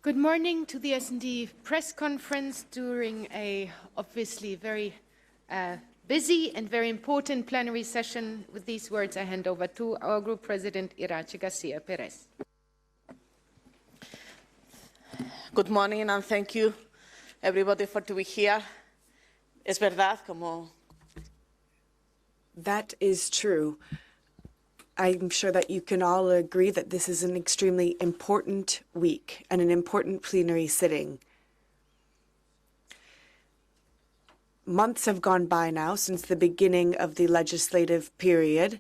Good morning to the S&D press conference during a obviously very busy and very important plenary session. With these words, I hand over to our group president, Iratxe García. Perez. Good morning and thank you everybody for to be here. Es verdad, como... That is true. I'm sure that you can all agree that this is an extremely important week and an important plenary sitting. Months have gone by now since the beginning of the legislative period,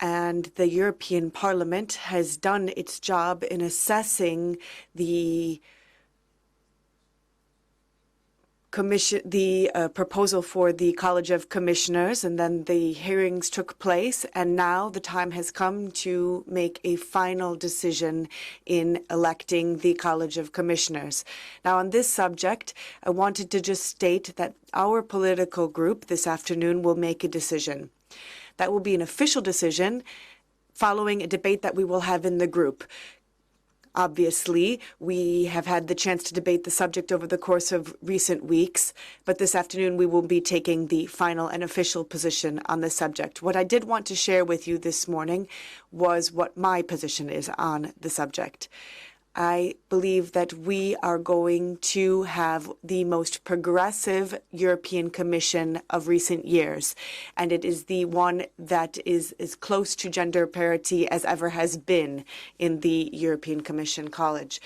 and the European Parliament has done its job in assessing the proposal for the College of Commissioners, and then the hearings took place, and now the time has come to make a final decision in electing the College of Commissioners. Now, on this subject, I wanted to just state that our political group this afternoon will make a decision. That will be an official decision following a debate that we will have in the group. Obviously, we have had the chance to debate the subject over the course of recent weeks, but this afternoon we will be taking the final and official position on the subject. What I did want to share with you this morning was what my position is on the subject. I believe that we are going to have the most progressive European Commission of recent years, and it is the one that is as close to gender parity as ever has been in the European Commission College.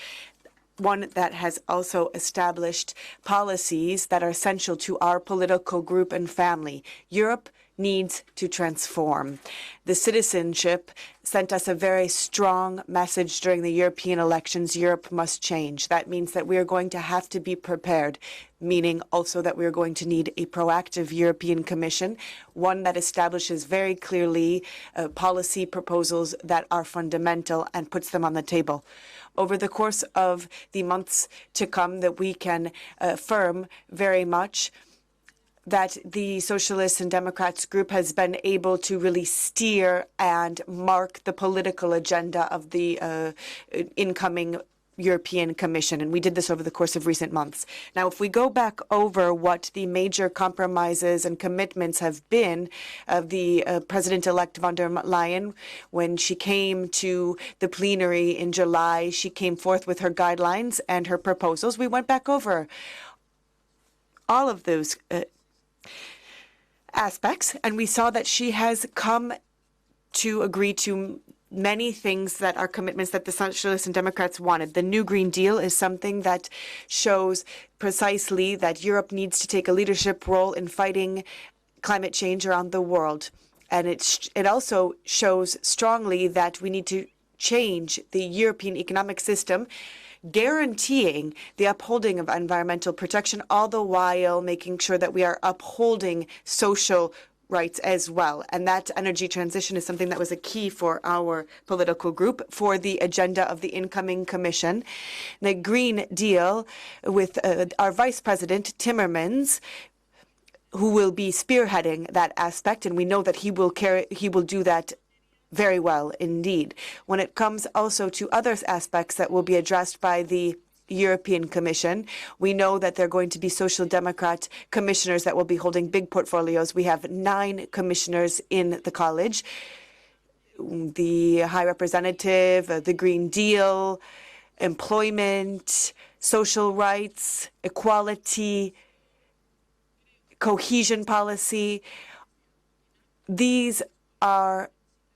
One that has also established policies that are essential to our political group and family. Europe needs to transform. The citizenship sent us a very strong message during the European elections. Europe must change. That means that we are going to have to be prepared, meaning also that we are going to need a proactive European Commission, one that establishes very clearly policy proposals that are fundamental and puts them on the table. Over the course of the months to come, that we can affirm very much that the Socialists and Democrats group has been able to really steer and mark the political agenda of the incoming European Commission, and we did this over the course of recent months. Now, if we go back over what the major compromises and commitments have been of the President-elect von der Leyen, when she came to the plenary in July, she came forth with her guidelines and her proposals. We went back over all of those aspects, and we saw that she has come to agree to many things that are commitments that the Socialists and Democrats wanted. The New Green Deal is something that shows precisely that Europe needs to take a leadership role in fighting climate change around the world. And it also shows strongly that we need to change the European economic system, guaranteeing the upholding of environmental protection, all the while making sure that we are upholding social rights as well. And that energy transition is something that was a key for our political group for the agenda of the incoming Commission. The Green Deal with our Vice President, Timmermans, who will be spearheading that aspect, and we know that he will do that very well indeed. When it comes also to other aspects that will be addressed by the European Commission, we know that there are going to be Social Democrat commissioners that will be holding big portfolios. We have 9 commissioners in the college. The High Representative, the Green Deal, employment, social rights, equality, cohesion policy. These are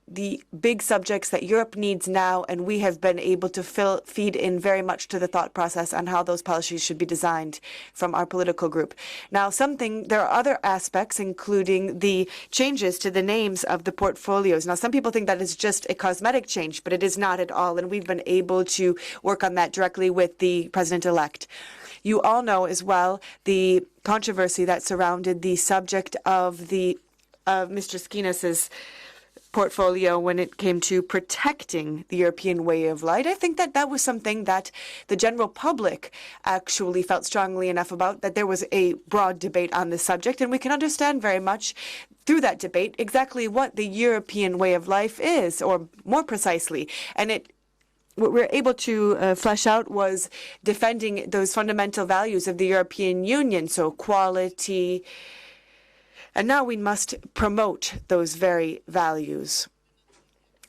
the big subjects that Europe needs now, and we have been able to feed in very much to the thought process on how those policies should be designed from our political group. Now, there are other aspects, including the changes to the names of the portfolios. Now, some people think that is just a cosmetic change, but it is not at all, and we've been able to work on that directly with the President-elect. You all know as well the controversy that surrounded the subject of Mr. Skinas's portfolio when it came to protecting the European way of life. I think that that was something that the general public actually felt strongly enough about, that there was a broad debate on this subject, and we can understand very much through that debate exactly what the European way of life is, or more precisely. And it what we were able to flesh out was defending those fundamental values of the European Union, so equality. And now we must promote those very values.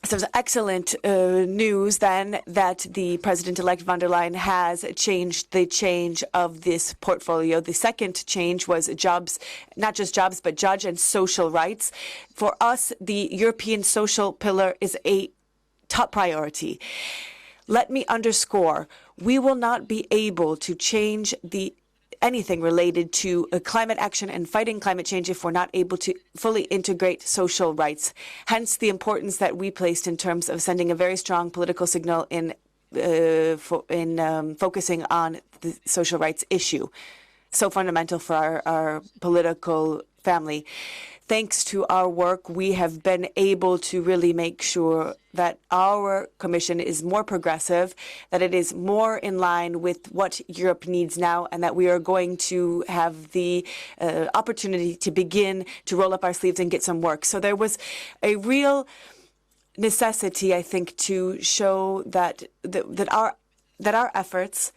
So it's excellent news then that the President-elect von der Leyen has changed the change of this portfolio. The second change was jobs, not just jobs, but judge and social rights. For us, the European social pillar is a top priority. Let me underscore, we will not be able to change anything related to climate action and fighting climate change if we're not able to fully integrate social rights. Hence the importance that we placed in terms of sending a very strong political signal in focusing on the social rights issue, so fundamental for our political family. Thanks to our work, we have been able to really make sure that our Commission is more progressive, that it is more in line with what Europe needs now, and that we are going to have the opportunity to begin to roll up our sleeves and get some work. So there was a real necessity, I think, to show that our efforts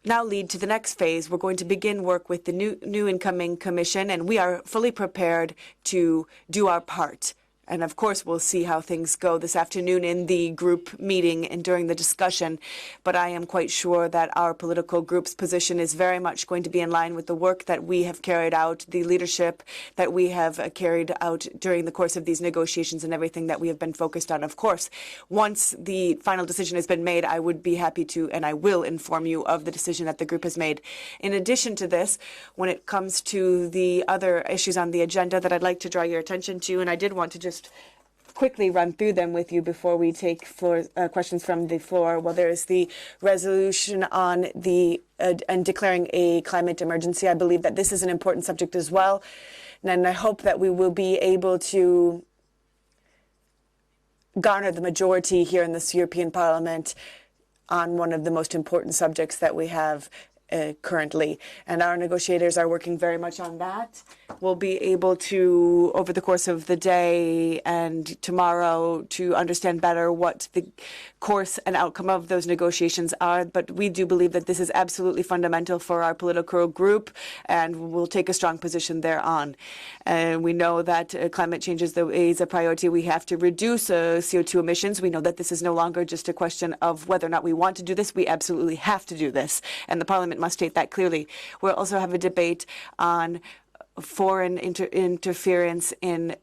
now lead to the next phase. We're going to begin work with the new incoming Commission, and we are fully prepared to do our part. And of course, we'll see how things go this afternoon in the group meeting and during the discussion. But I am quite sure that our political group's position is very much going to be in line with the work that we have carried out, the leadership that we have carried out during the course of these negotiations and everything that we have been focused on. Of course, once the final decision has been made, I would be happy to, and I will inform you of the decision that the group has made. In addition to this, when it comes to the other issues on the agenda that I'd like to draw your attention to, and I did want to just quickly run through them with you before we take questions from the floor. Well, there is the resolution on and declaring a climate emergency. I believe that this is an important subject as well, and I hope that we will be able to garner the majority here in this European Parliament on one of the most important subjects that we have currently. And our negotiators are working very much on that. We'll be able to, over the course of the day and tomorrow, to understand better what the course and outcome of those negotiations are. But we do believe that this is absolutely fundamental for our political group, and we'll take a strong position thereon. And we know that climate change is a priority. We have to reduce CO2 emissions. We know that this is no longer just a question of whether or not we want to do this. We absolutely have to do this, and the Parliament must state that clearly. We'll also have a debate on foreign interference in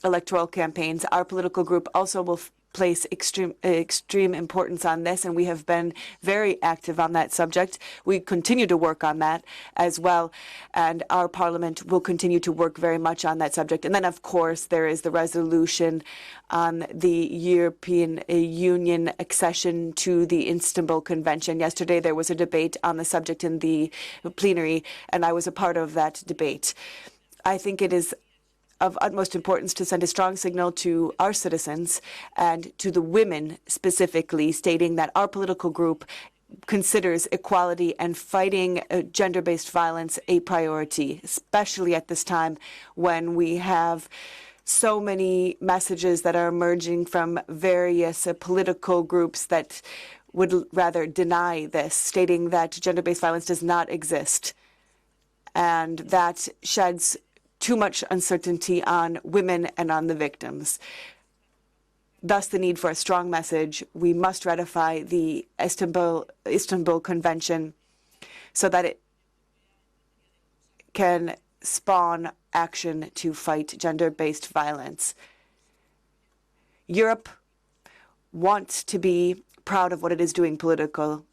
electoral campaigns. Our political group also will place extreme importance on this, and we have been very active on that subject. We continue to work on that as well, and our Parliament will continue to work very much on that subject. And then, of course, there is the resolution on the European Union accession to the Istanbul Convention. Yesterday, there was a debate on the subject in the plenary, and I was a part of that debate. I think it is of utmost importance to send a strong signal to our citizens and to the women specifically, stating that our political group considers equality and fighting gender-based violence a priority, especially at this time when we have so many messages that are emerging from various political groups that would rather deny this, stating that gender-based violence does not exist, and that sheds too much uncertainty on women and on the victims. Thus, the need for a strong message. We must ratify the Istanbul Convention so that it can spawn action to fight gender-based violence. Europe wants to be proud of what it is doing political,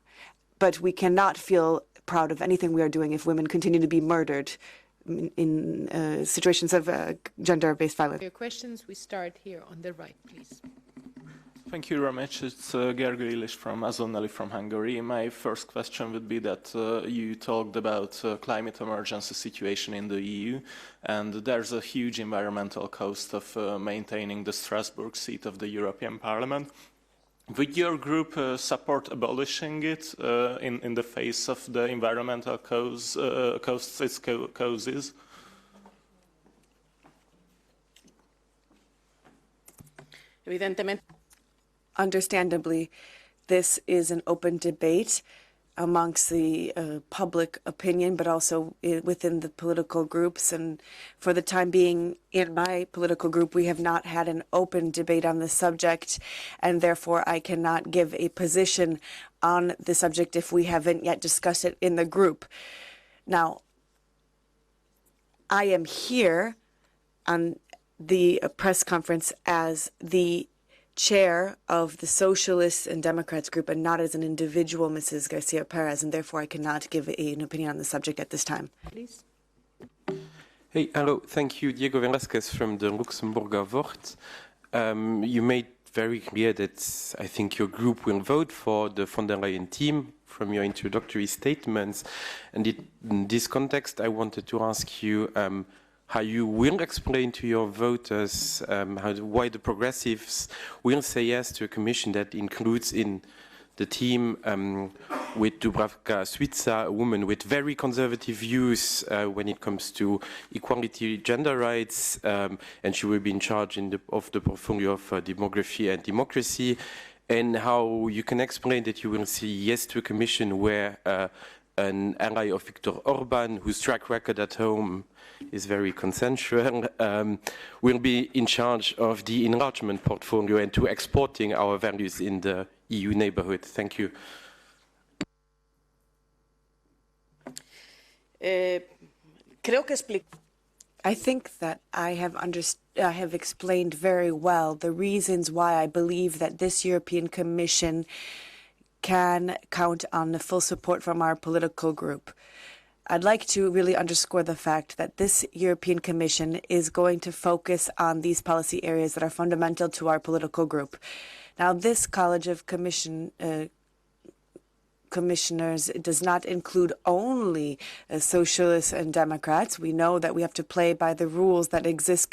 but we cannot feel proud of anything we are doing if women continue to be murdered in situations of gender-based violence. Your questions, we start here on the right, please. Thank you very much. It's Gergely Illich from Azonnali from Hungary. My first question would be that you talked about climate emergency situation in the EU, and there's a huge environmental cost of maintaining the Strasbourg seat of the European Parliament. Would your group support abolishing it in the face of the environmental costs it causes? Evidentemente. Understandably, this is an open debate amongst the public opinion, but also within the political groups. And for the time being, in my political group, we have not had an open debate on the subject, and therefore I cannot give a position on the subject if we haven't yet discussed it in the group. Now, I am here on the press conference as the chair of the Socialists and Democrats group and not as an individual, Mrs. García Perez, and therefore I cannot give an opinion on the subject at this time. Please. Hey, hello. Thank you, Diego Velázquez from the Luxemburger Wort. You made very clear that I think your group will vote for the von der Leyen team from your introductory statements. And in this context, I wanted to ask you how you will explain to your voters why the progressives will say yes to a commission that includes in the team with Dubravka Suica, a woman with very conservative views when it comes to equality, gender rights, and she will be in charge of the portfolio of demography and democracy, and how you can explain that you will say yes to a commission where an ally of Viktor Orban, whose track record at home is very consensual, will be in charge of the enlargement portfolio and to exporting our values in the EU neighborhood. Thank you. I think that I have explained very well the reasons why I believe that this European Commission can count on the full support from our political group. I'd like to really underscore the fact that this European Commission is going to focus on these policy areas that are fundamental to our political group. Now, this College of Commissioners does not include only socialists and Democrats. We know that we have to play by the rules that exist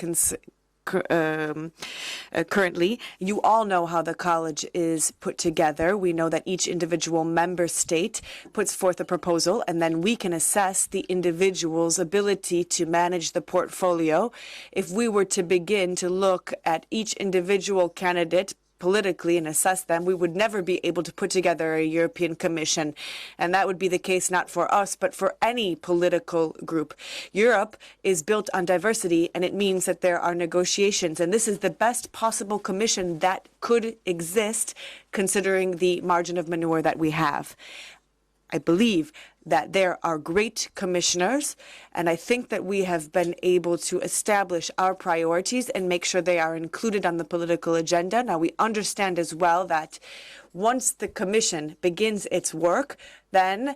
currently. You all know how the college is put together. We know that each individual member state puts forth a proposal, and then we can assess the individual's ability to manage the portfolio. If we were to begin to look at each individual candidate politically and assess them, we would never be able to put together a European Commission. And that would be the case not for us, but for any political group. Europe is built on diversity, and it means that there are negotiations. And this is the best possible Commission that could exist, considering the margin of maneuver that we have. I believe that there are great commissioners, and I think that we have been able to establish our priorities and make sure they are included on the political agenda. Now, we understand as well that once the Commission begins its work, then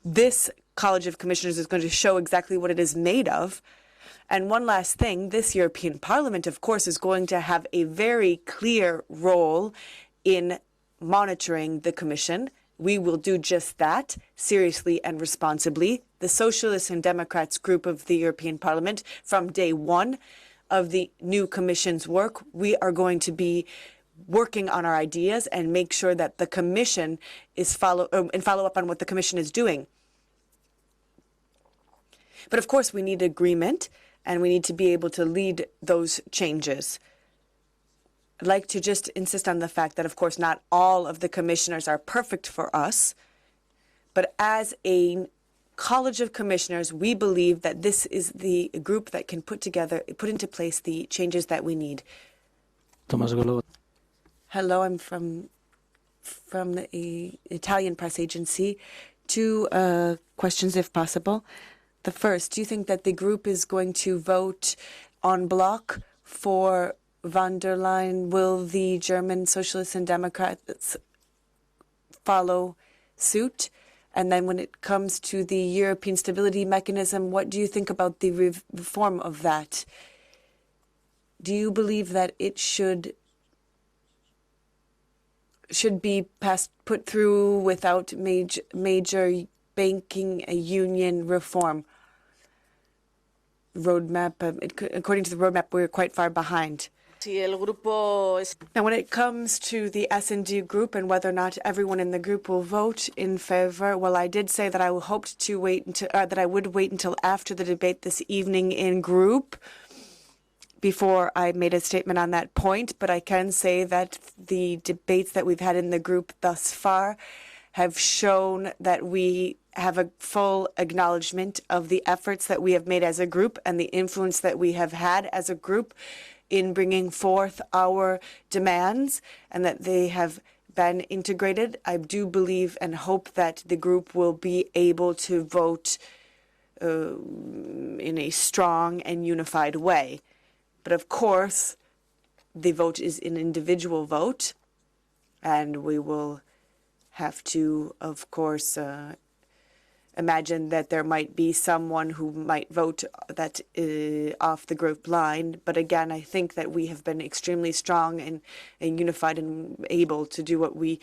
this College of Commissioners is going to show exactly what it is made of. And one last thing, this European Parliament, of course, is going to have a very clear role in monitoring the Commission. We will do just that, seriously and responsibly. The Socialists and Democrats group of the European Parliament, from day one of the new Commission's work, we are going to be working on our ideas and make sure that the Commission is follow up on what the Commission is doing. But of course, we need agreement, and we need to be able to lead those changes. I'd like to just insist on the fact that, of course, not all of the commissioners are perfect for us, but as a College of Commissioners, we believe that this is the group that can put into place the changes that we need. Hello, I'm from the Italian press agency. Two questions, if possible. The first, do you think that the group is going to vote en bloc for von der Leyen? Will the German Socialists and Democrats follow suit? And then when it comes to the European Stability Mechanism, what do you think about the reform of that? Do you believe that it should be put through without major banking union reform roadmap? According to the roadmap, we're quite far behind. Now, when it comes to the S&D group and whether or not everyone in the group will vote in favor, well, I did say that I hoped to wait until that I would wait until after the debate this evening in group. before I made a statement on that point, but I can say that the debates that we've had in the group thus far have shown that we have a full acknowledgement of the efforts that we have made as a group and the influence that we have had as a group in bringing forth our demands, and that they have been integrated. I do believe and hope that the group will be able to vote in a strong and unified way. But of course, the vote is an individual vote, and we will have to, of course, imagine that there might be someone who might vote that off the group line. But again, I think that we have been extremely strong and unified and able to do what we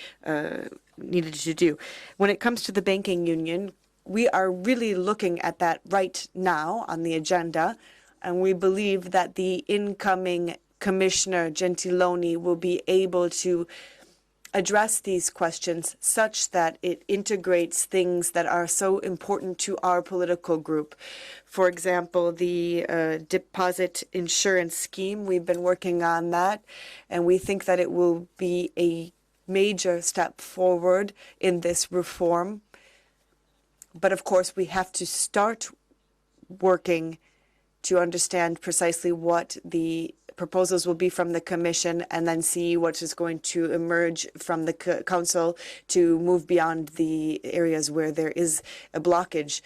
needed to do. When it comes to the banking union, we are really looking at that right now on the agenda, and we believe that the incoming Commissioner Gentiloni will be able to address these questions such that it integrates things that are so important to our political group. For example, the deposit insurance scheme, we've been working on that, and we think that it will be a major step forward in this reform. But of course, we have to start working to understand precisely what the proposals will be from the Commission, and then see what is going to emerge from the Council to move beyond the areas where there is a blockage,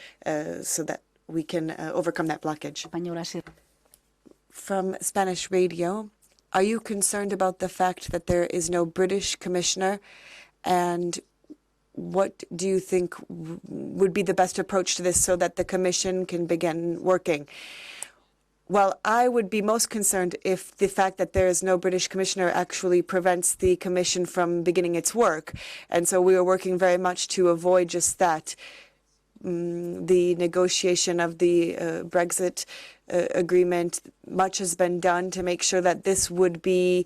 so that we can overcome that blockage. From Spanish radio, are you concerned about the fact that there is no British commissioner, and what do you think would be the best approach to this so that the Commission can begin working? Well, I would be most concerned if the fact that there is no British commissioner actually prevents the Commission from beginning its work. And so we are working very much to avoid just that. The negotiation of the Brexit agreement, much has been done to make sure that this would be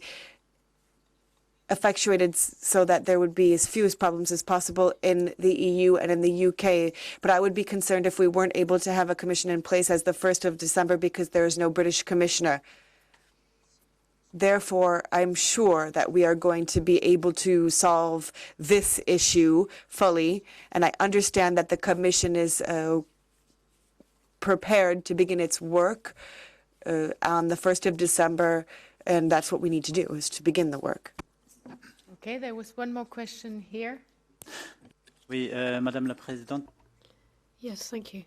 effectuated so that there would be as few problems as possible in the EU and in the UK. But I would be concerned if we weren't able to have a commission in place as the 1st of December because there is no British commissioner. Therefore, I'm sure that we are going to be able to solve this issue fully. And I understand that the Commission is prepared to begin its work on the 1st of December. And that's what we need to do, is to begin the work. Okay, there was one more question here. Oui, Madame la Présidente. Yes, thank you.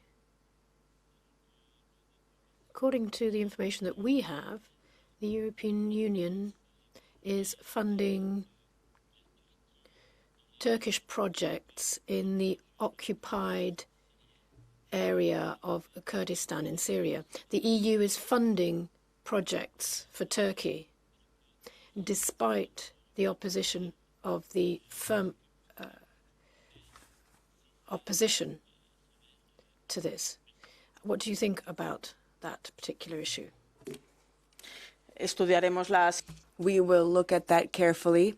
According to the information that we have, the European Union is funding Turkish projects in the occupied area of Kurdistan in Syria. The EU is funding projects for Turkey, despite the opposition of the firm opposition to this. What do you think about that particular issue? We will look at that carefully,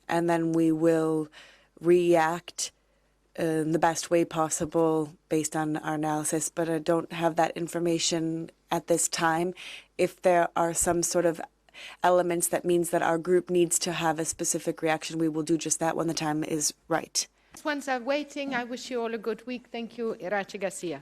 and then we will react in the best way possible based on our analysis, but I don't have that information at this time. If there are some sort of elements that means that our group needs to have a specific reaction, we will do just that when the time is right. Ones are waiting. I wish you all a good week. Thank you, Iratxe García.